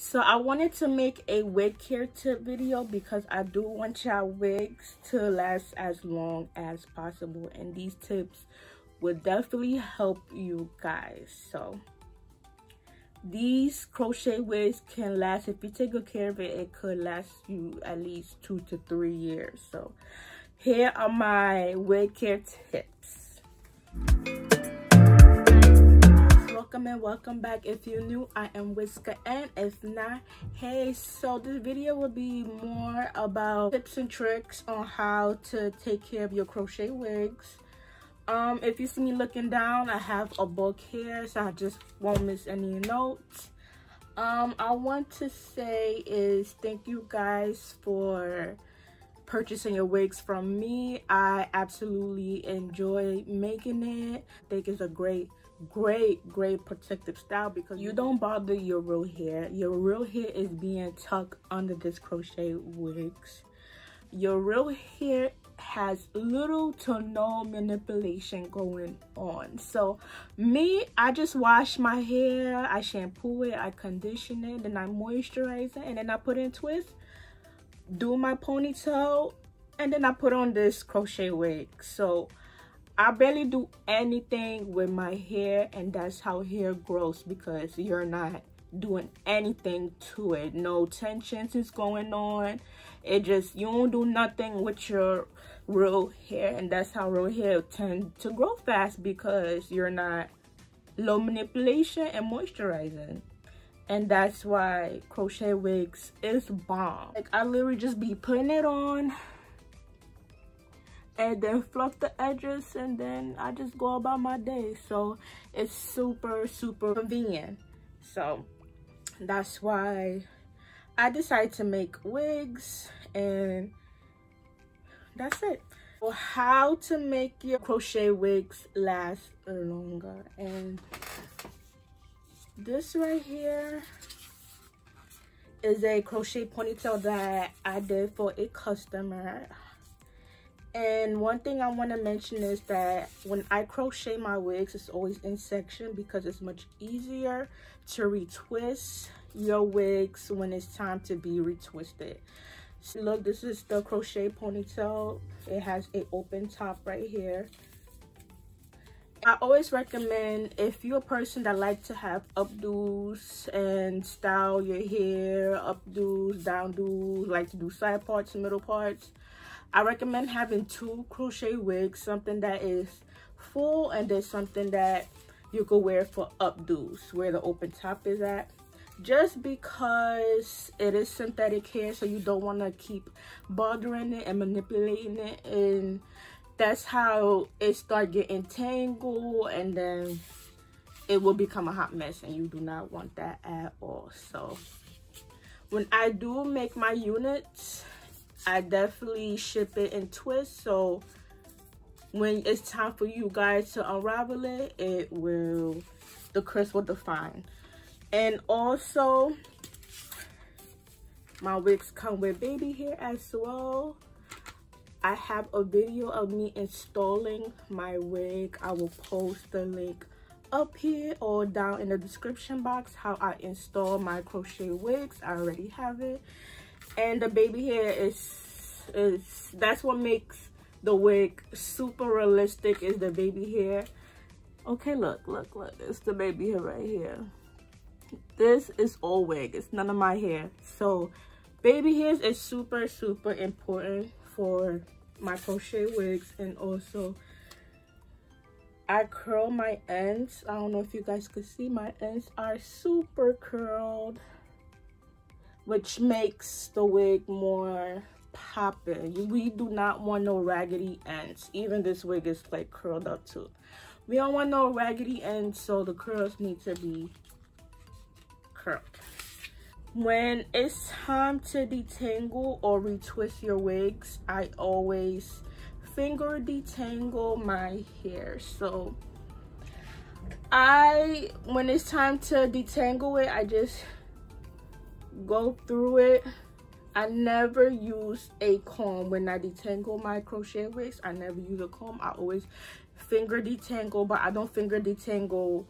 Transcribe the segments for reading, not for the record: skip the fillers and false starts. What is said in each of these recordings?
So I wanted to make a wig care tip video because I do want y'all wigs to last as long as possible, and these tips would definitely help you guys. So these crochet wigs can last, if you take good care of it, it could last you at least 2 to 3 years. So here are my wig care tips. Welcome and welcome back. If you're new, I am Whisker, and if not, hey. So this video will be more about tips and tricks on how to take care of your crochet wigs. If you see me looking down, I have a book here, so I just won't miss any notes. I want to say is thank you guys for purchasing your wigs from me. I absolutely enjoy making it. I think it's a great protective style because you don't bother your real hair. Your real hair is being tucked under this crochet wigs. Your real hair has little to no manipulation going on. So me, I just wash my hair, I shampoo it, I condition it, then I moisturize it, and then I put in twists, do my ponytail, and then I put on this crochet wig. So I barely do anything with my hair, and that's how hair grows, because you're not doing anything to it. No tensions is going on. It just, you don't do nothing with your real hair, and that's how real hair tend to grow fast, because you're not low manipulation and moisturizing. And that's why crochet wigs is bomb. Like, I literally just be putting it on and then fluff the edges, and then I just go about my day. So it's super convenient. So that's why I decided to make wigs, and that's it. So how to make your crochet wigs last longer. And this right here is a crochet ponytail that I did for a customer. And one thing I want to mention is that when I crochet my wigs, it's always in section, because it's much easier to retwist your wigs when it's time to be retwisted. So look, this is the crochet ponytail. It has an open top right here. I always recommend, if you're a person that likes to have updos and style your hair, updos, downdos, like to do side parts, middle parts, I recommend having 2 crochet wigs, something that is full and then something that you could wear for updos, where the open top is at. Just because it is synthetic hair, so you don't want to keep bothering it and manipulating it, and that's how it start getting tangled, and then it will become a hot mess, and you do not want that at all. So when I do make my units, I definitely ship it in twists, so when it's time for you guys to unravel it, the crisp will define. And also, my wigs come with baby hair as well. I have a video of me installing my wig. I will post the link up here or down in the description box, how I install my crochet wigs. I already have it. And the baby hair is that's what makes the wig super realistic, is the baby hair. Okay, look, it's the baby hair right here. This is all wig, it's none of my hair. So baby hairs is super important for my crochet wigs. And also, I curl my ends. I don't know if you guys could see, my ends are super curled, which makes the wig more popping. We do not want no raggedy ends. Even this wig is like curled up too. We don't want no raggedy ends, so the curls need to be curled. When it's time to detangle or retwist your wigs, I always finger detangle my hair. So when it's time to detangle it, I just go through it. I never use a comb when I detangle my crochet wigs. I never use a comb. I always finger detangle, but I don't finger detangle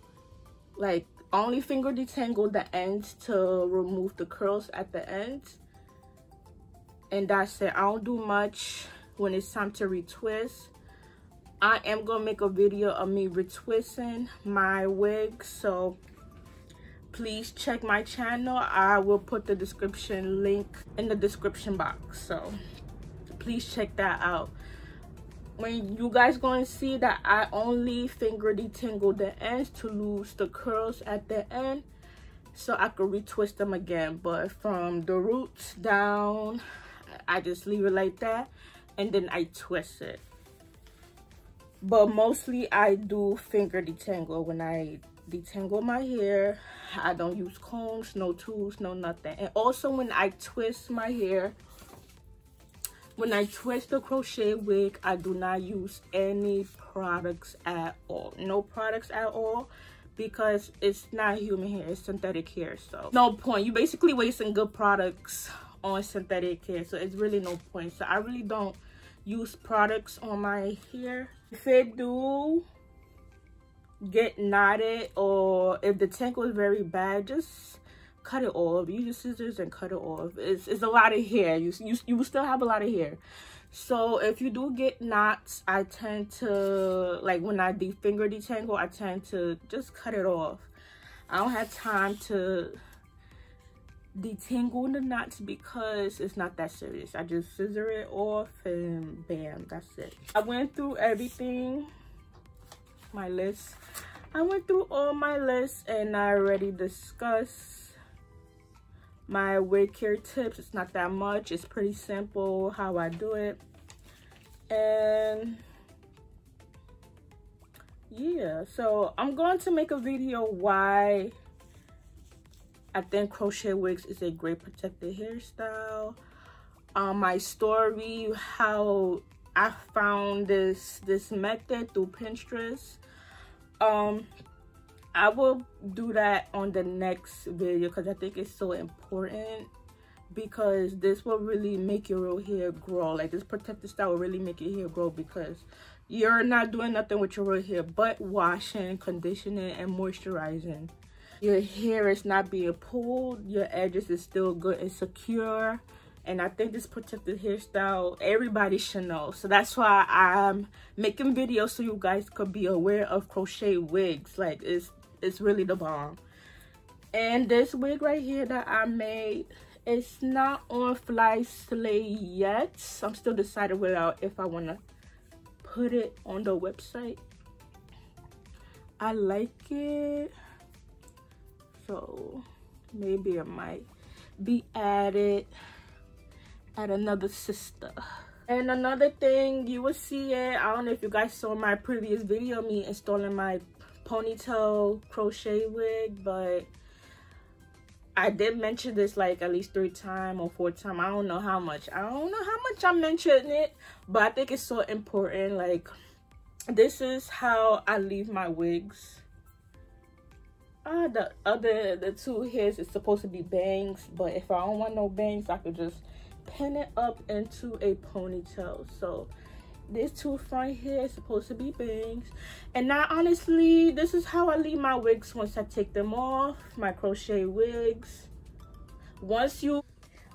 like only finger detangle the ends to remove the curls at the ends, and that's it. I don't do much when it's time to retwist. I am gonna make a video of me retwisting my wig, so please check my channel. I will put the description link in the description box, so please check that out. When you guys going to see that I only finger detangle the ends to lose the curls at the end, so I could retwist them again. But from the roots down, I just leave it like that, and then I twist it. But mostly I do finger detangle when I detangle my hair. I don't use combs, no tools, no nothing. And also when I twist my hair, when I twist the crochet wig, I do not use any products at all. No products at all, because it's not human hair, it's synthetic hair. So no point. You basically wasting good products on synthetic hair, so it's really no point. So I really don't use products on my hair. If it do get knotted, or if the tangle is very bad, just cut it off. Use your scissors and cut it off. It's a lot of hair. You will still have a lot of hair. So if you do get knots, I tend to, like when I finger detangle, I tend to just cut it off. I don't have time to detangle the knots because it's not that serious. I just scissor it off and bam, that's it. I went through everything, my list. I went through all my lists, and I already discussed my wig care tips. It's not that much. It's pretty simple how I do it. And yeah, so I'm going to make a video why I think crochet wigs is a great protected hairstyle. My story, how I found this method through Pinterest. I will do that on the next video because I think it's so important, because this will really make your real hair grow. Like, this protective style will really make your hair grow, because you're not doing nothing with your real hair but washing, conditioning, and moisturizing. Your hair is not being pulled, your edges is still good and secure. And I think this protective hairstyle, everybody should know. So that's why I'm making videos, so you guys could be aware of crochet wigs. Like, it's really the bomb. And this wig right here that I made, it's not on FlySlay yet. So I'm still deciding if I want to put it on the website. I like it, so maybe it might be added at another sister. And another thing, you will see it, I don't know if you guys saw my previous video, me installing my ponytail crochet wig, but I did mention this like at least 3 times or 4 times. I don't know how much I mentioned it, but I think it's so important. Like, this is how I leave my wigs. The 2 hairs is supposed to be bangs, but if I don't want no bangs, I could just pin it up into a ponytail. So these 2 front hair is supposed to be bangs. And now, honestly, this is how I leave my wigs once I take them off, my crochet wigs. Once you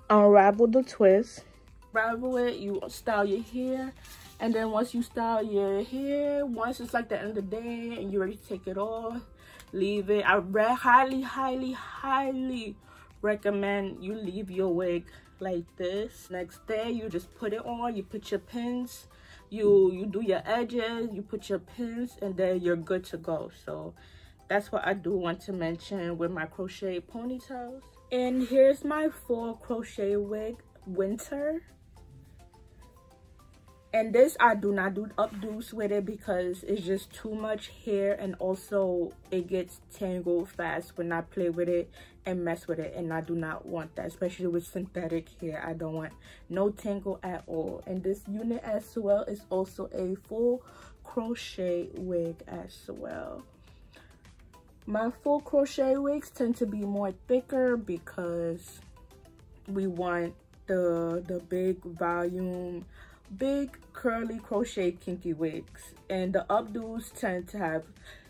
unravel the twist, unravel it, you style your hair. And then once you style your hair, once it's like the end of the day and you're ready to take it off, leave it. I highly recommend you leave your wig like this. Next day, you just put it on, you put your pins, you do your edges, you put your pins, and then you're good to go. So that's what I do want to mention with my crochet ponytails. And here's my fall crochet wig, winter. And this, I do not do updos with it because it's just too much hair, and also it gets tangled fast when I play with it and mess with it, and I do not want that, especially with synthetic hair. I don't want no tangle at all. And this unit as well is also a full crochet wig as well. My full crochet wigs tend to be more thicker because we want the big volume, big curly crochet kinky wigs, and the updos tend to have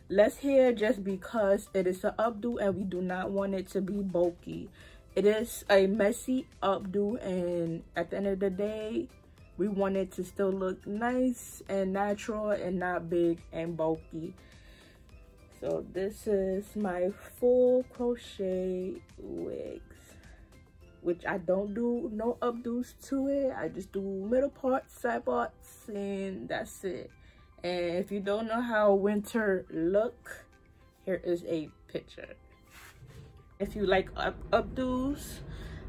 less hair just because it is an updo and we do not want it to be bulky. It is a messy updo, and at the end of the day, we want it to still look nice and natural and not big and bulky. So this is my full crochet wigs, which I don't do no updos to it. I just do middle parts, side parts, and that's it. And if you don't know how winter look, here is a picture. If you like updos,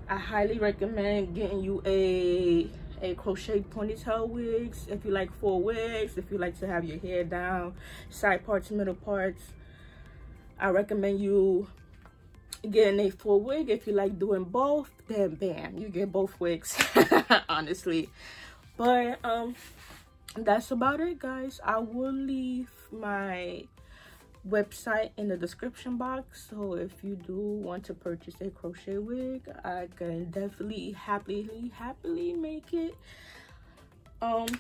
I highly recommend getting you a crochet ponytail wigs. If you like full wigs, if you like to have your hair down, side parts, middle parts, I recommend you getting a full wig. If you like doing both, then bam, you get both wigs. Honestly. But that's about it, guys. I will leave my website in the description box, so if you do want to purchase a crochet wig, I can definitely happily make it. And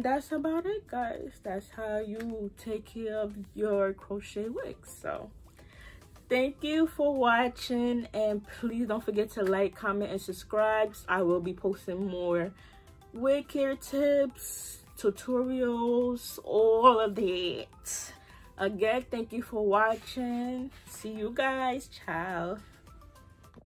that's about it, guys. That's how you take care of your crochet wigs. So thank you for watching, and please don't forget to like, comment, and subscribe. I will be posting more wig care tips, tutorials, all of that. Again, thank you for watching. See you guys. Ciao.